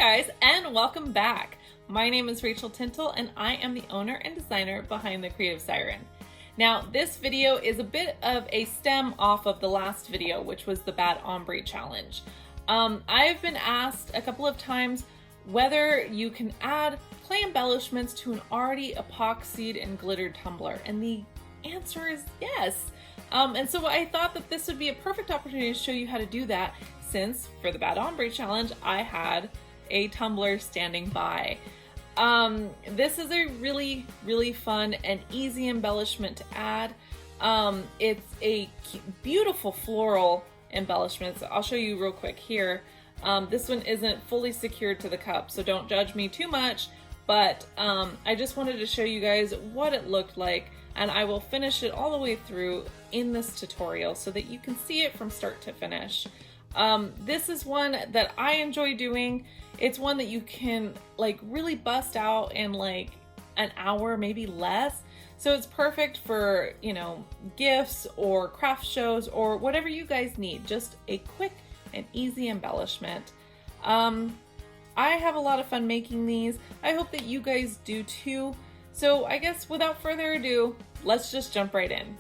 guys, and welcome back. My name is Rachel Tintle and I am the owner and designer behind the Creative Siren. Now this video is a bit of a stem off of the last video, which was the Bad Ombre challenge. I've been asked a couple of times whether you can add clay embellishments to an already epoxied and glittered tumbler, and the answer is yes. And so I thought that this would be a perfect opportunity to show you how to do that, since for the Bad Ombre challenge I had a tumbler standing by. This is a really fun and easy embellishment to add. It's a beautiful floral embellishment, so I'll show you real quick here. This one isn't fully secured to the cup, so don't judge me too much, but I just wanted to show you guys what it looked like, and I will finish it all the way through in this tutorial so that you can see it from start to finish. This is one that I enjoy doing. It's one that you can like really bust out in like an hour, maybe less. So it's perfect for, you know, gifts or craft shows or whatever you guys need. Just a quick and easy embellishment. I have a lot of fun making these. I hope that you guys do too. So I guess without further ado, let's just jump right in.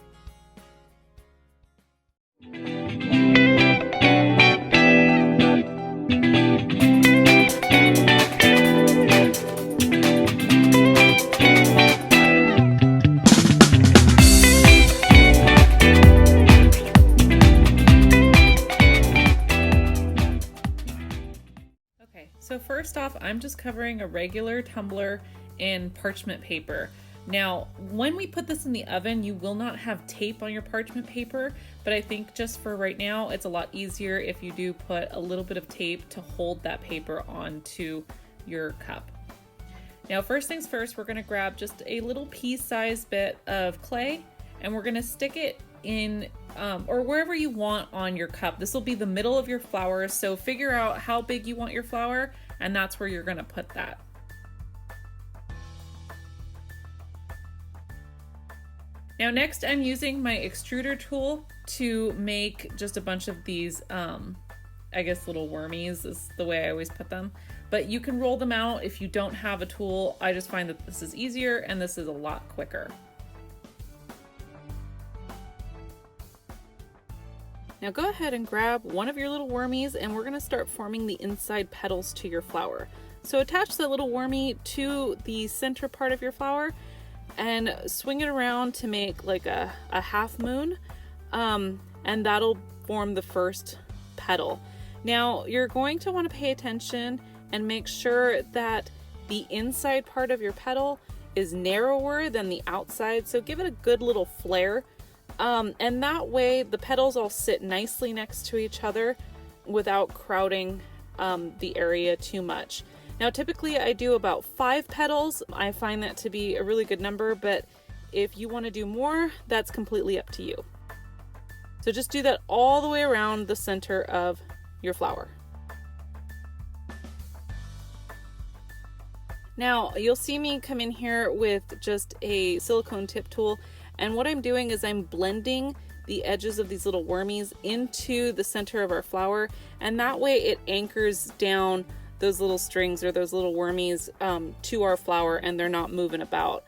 So first off, I'm just covering a regular tumbler in parchment paper. Now, when we put this in the oven, you will not have tape on your parchment paper, but I think just for right now, it's a lot easier if you do put a little bit of tape to hold that paper onto your cup. Now, first things first, we're gonna grab just a little pea-sized bit of clay, and we're gonna stick it in or wherever you want on your cup. This will be the middle of your flower, so figure out how big you want your flower, and that's where you're gonna put that. Now next, I'm using my extruder tool to make just a bunch of these, I guess little wormies is the way I always put them, but you can roll them out if you don't have a tool. I just find that this is easier and this is a lot quicker. Now go ahead and grab one of your little wormies and we're gonna start forming the inside petals to your flower. So attach the little wormy to the center part of your flower and swing it around to make like a half moon, and that'll form the first petal. Now you're going to want to pay attention and make sure that the inside part of your petal is narrower than the outside, so give it a good little flare. And that way the petals all sit nicely next to each other without crowding the area too much. Now typically I do about 5 petals. I find that to be a really good number, but if you want to do more, that's completely up to you. So just do that all the way around the center of your flower. Now you'll see me come in here with just a silicone tip tool, and what I'm doing is I'm blending the edges of these little wormies into the center of our flower, and that way it anchors down those little strings or those little wormies to our flower, and they're not moving about.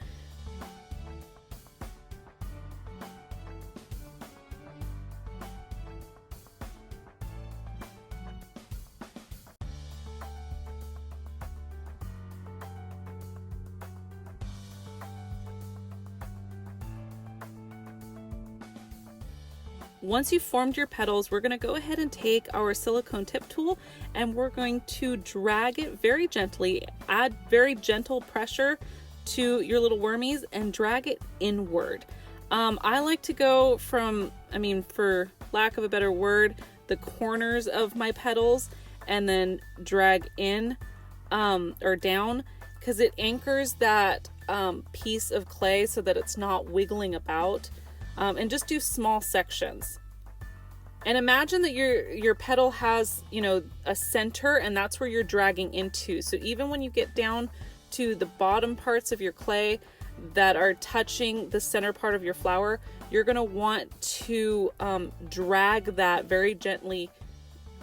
Once you've formed your petals, we're going to go ahead and take our silicone tip tool and we're going to drag it very gently, add very gentle pressure to your little wormies and drag it inward. I like to go from, for lack of a better word, the corners of my petals and then drag in or down, because it anchors that piece of clay so that it's not wiggling about. And just do small sections. And imagine that your petal has, you know, a center, and that's where you're dragging into. So even when you get down to the bottom parts of your clay that are touching the center part of your flower, you're going to want to drag that very gently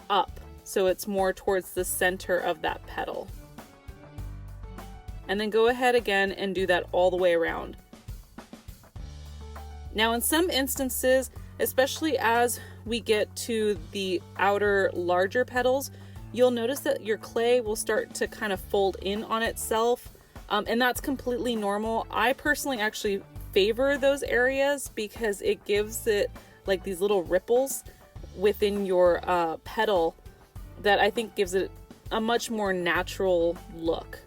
up so it's more towards the center of that petal. And then go ahead again and do that all the way around. Now in some instances, especially as we get to the outer larger petals, you'll notice that your clay will start to kind of fold in on itself, and that's completely normal. I personally actually favor those areas because it gives it like these little ripples within your petal that I think gives it a much more natural look.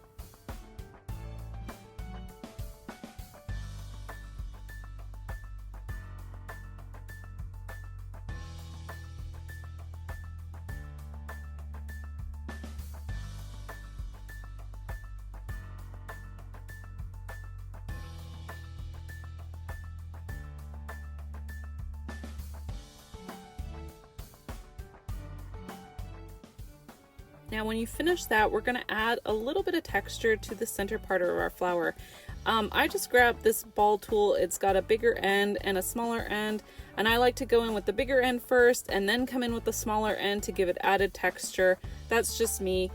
Now when you finish that, we're going to add a little bit of texture to the center part of our flower. I just grabbed this ball tool. It's got a bigger end and a smaller end, and I like to go in with the bigger end first and then come in with the smaller end to give it added texture. That's just me.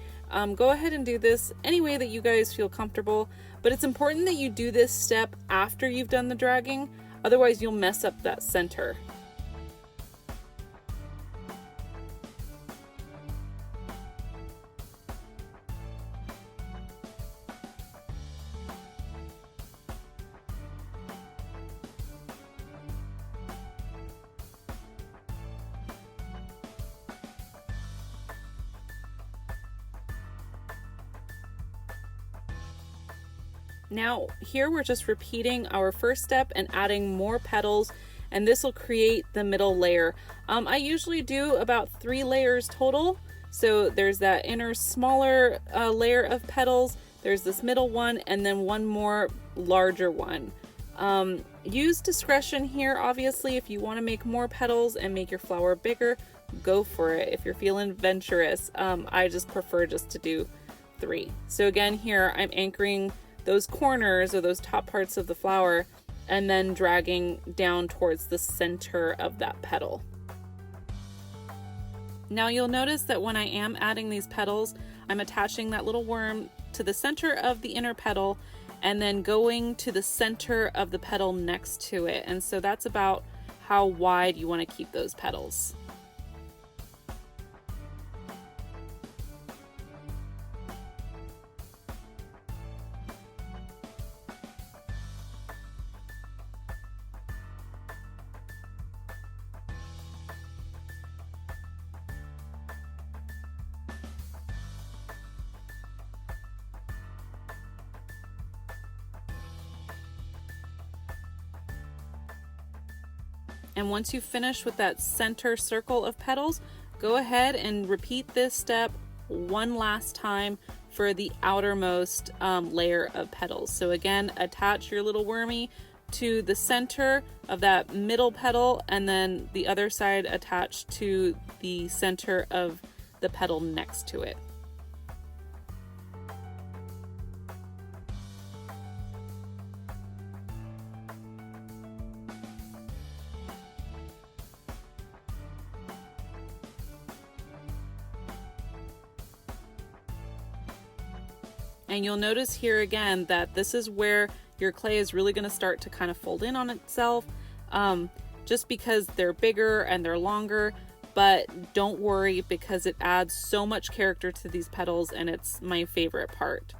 Go ahead and do this any way that you guys feel comfortable, but it's important that you do this step after you've done the dragging, otherwise you'll mess up that center. Now here we're just repeating our first step and adding more petals, and this will create the middle layer. I usually do about 3 layers total. So there's that inner smaller layer of petals, there's this middle one, and then one more larger one. Use discretion here, obviously. If you want to make more petals and make your flower bigger, go for it. If you're feeling adventurous, I just prefer just to do 3. So again, here I'm anchoring those corners or those top parts of the flower and then dragging down towards the center of that petal. Now you'll notice that when I am adding these petals, I'm attaching that little worm to the center of the inner petal and then going to the center of the petal next to it. And so that's about how wide you want to keep those petals. And once you finish with that center circle of petals, go ahead and repeat this step one last time for the outermost layer of petals. So again, attach your little wormy to the center of that middle petal, and then the other side attached to the center of the petal next to it. And you'll notice here again that this is where your clay is really going to start to kind of fold in on itself, just because they're bigger and they're longer. But don't worry, because it adds so much character to these petals, and it's my favorite part.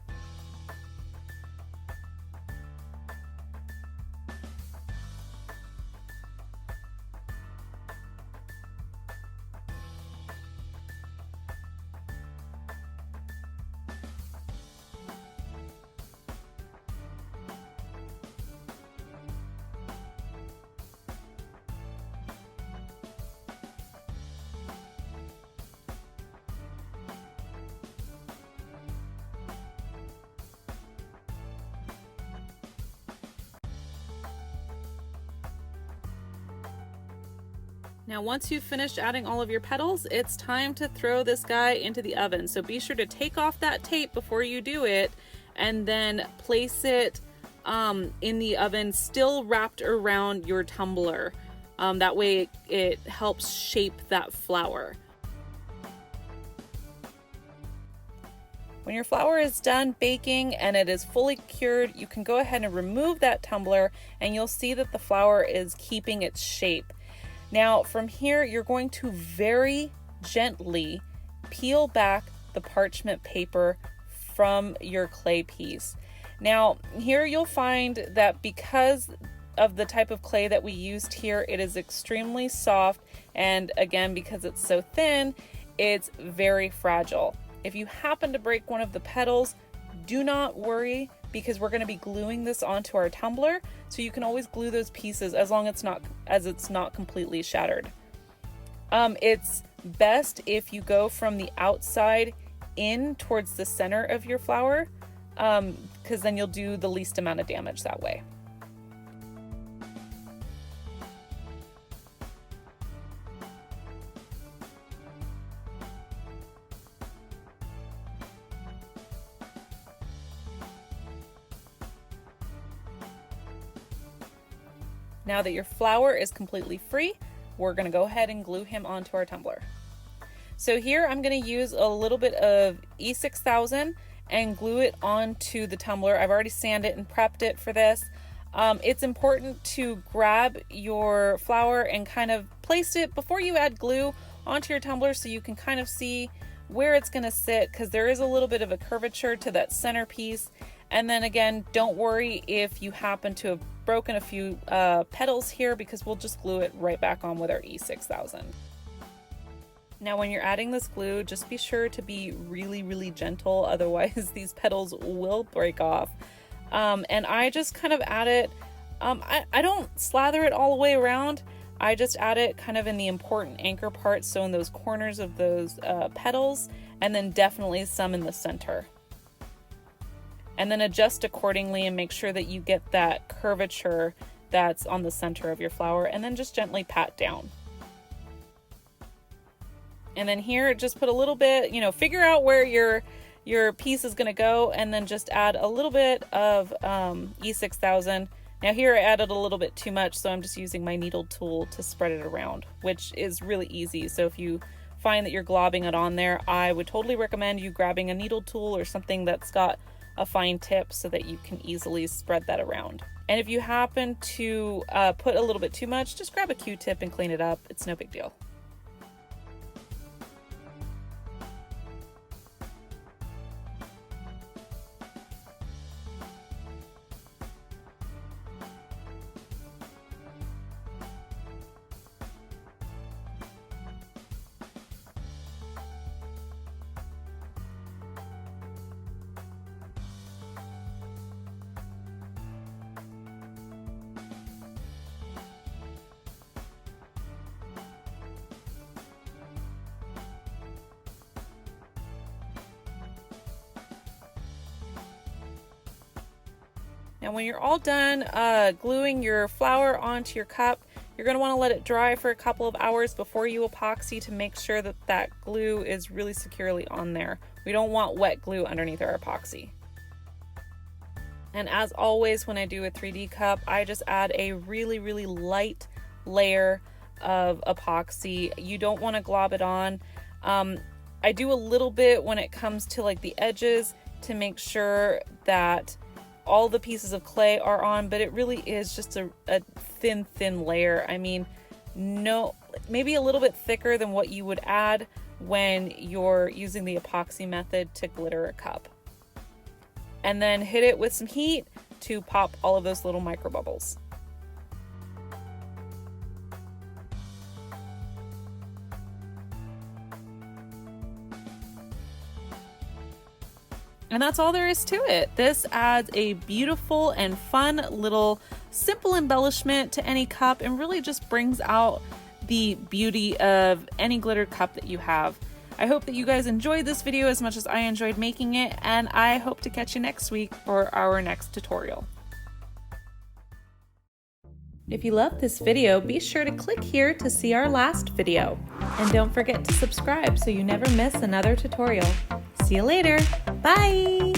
Now once you've finished adding all of your petals, it's time to throw this guy into the oven. So be sure to take off that tape before you do it, and then place it in the oven still wrapped around your tumbler. That way it helps shape that flower. When your flower is done baking and it is fully cured, you can go ahead and remove that tumbler and you'll see that the flower is keeping its shape. Now from here, you're going to very gently peel back the parchment paper from your clay piece. Now here you'll find that because of the type of clay that we used here, it is extremely soft, and again, because it's so thin, it's very fragile. If you happen to break one of the petals, do not worry, because we're going to be gluing this onto our tumbler, so you can always glue those pieces as long as it's not completely shattered. It's best if you go from the outside in towards the center of your flower, because then you'll do the least amount of damage that way. Now that your flower is completely free, we're going to go ahead and glue him onto our tumbler. So here I'm going to use a little bit of E6000 and glue it onto the tumbler. I've already sanded it and prepped it for this. It's important to grab your flower and kind of place it before you add glue onto your tumbler so you can kind of see where it's going to sit, because there is a little bit of a curvature to that centerpiece. And then again, don't worry if you happen to have broken a few petals here, because we'll just glue it right back on with our E6000. Now when you're adding this glue, just be sure to be really, really gentle, otherwise these petals will break off. And I just kind of add it, I don't slather it all the way around, I just add it kind of in the important anchor parts, so in those corners of those petals, and then definitely some in the center. And then adjust accordingly and make sure that you get that curvature that's on the center of your flower, and then just gently pat down. And then here, just put a little bit, figure out where your piece is gonna go, and then just add a little bit of E6000. Now here I added a little bit too much, so I'm just using my needle tool to spread it around, which is really easy. So if you find that you're globbing it on there, I would totally recommend you grabbing a needle tool or something that's got a fine tip so that you can easily spread that around. And if you happen to put a little bit too much, just grab a Q-tip and clean it up. It's no big deal. Now when you're all done gluing your flower onto your cup, you're going to want to let it dry for a couple of hours before you epoxy to make sure that that glue is really securely on there. We don't want wet glue underneath our epoxy. And as always, when I do a 3D cup, I just add a really, really light layer of epoxy. You don't want to glob it on. I do a little bit when it comes to like the edges to make sure that all the pieces of clay are on, but it really is just a thin layer. I mean, no, maybe a little bit thicker than what you would add when you're using the epoxy method to glitter a cup. And then hit it with some heat to pop all of those little micro bubbles. And that's all there is to it. This adds a beautiful and fun little simple embellishment to any cup and really just brings out the beauty of any glittered cup that you have. I hope that you guys enjoyed this video as much as I enjoyed making it, and I hope to catch you next week for our next tutorial. If you loved this video, be sure to click here to see our last video. And don't forget to subscribe so you never miss another tutorial. See you later. Bye.